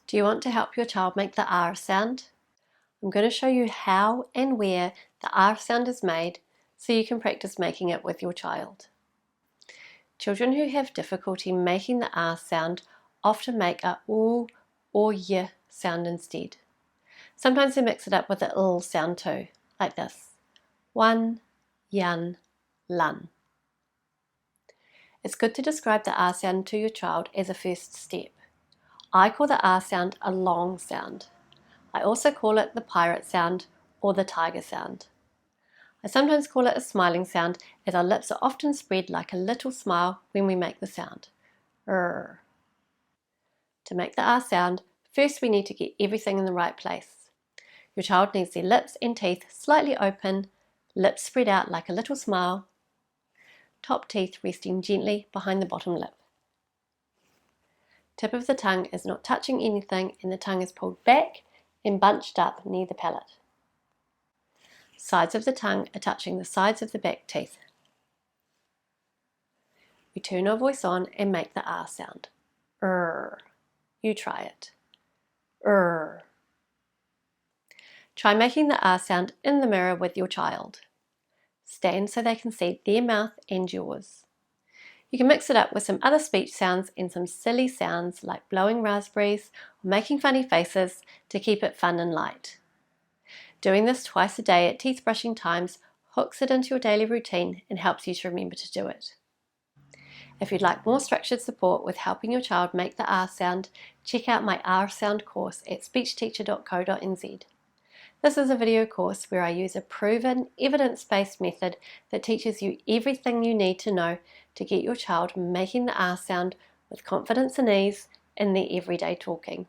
Do you want to help your child make the R sound? I'm going to show you how and where the R sound is made so you can practice making it with your child. Children who have difficulty making the R sound often make a oo or y sound instead. Sometimes they mix it up with the l sound too, like this. One, yan, lun. It's good to describe the R sound to your child as a first step. I call the R sound a long sound. I also call it the pirate sound or the tiger sound. I sometimes call it a smiling sound as our lips are often spread like a little smile when we make the sound. R. To make the R sound, first we need to get everything in the right place. Your child needs their lips and teeth slightly open, lips spread out like a little smile, top teeth resting gently behind the bottom lip. Tip of the tongue is not touching anything and the tongue is pulled back and bunched up near the palate. Sides of the tongue are touching the sides of the back teeth. We turn our voice on and make the R sound. You try it. Try making the R sound in the mirror with your child. Stand so they can see their mouth and yours. You can mix it up with some other speech sounds and some silly sounds like blowing raspberries or making funny faces to keep it fun and light. Doing this twice a day at teeth brushing times hooks it into your daily routine and helps you to remember to do it. If you'd like more structured support with helping your child make the R sound, check out my R sound course at speechteacher.co.nz. This is a video course where I use a proven, evidence-based method that teaches you everything you need to know to get your child making the R sound with confidence and ease in their everyday talking.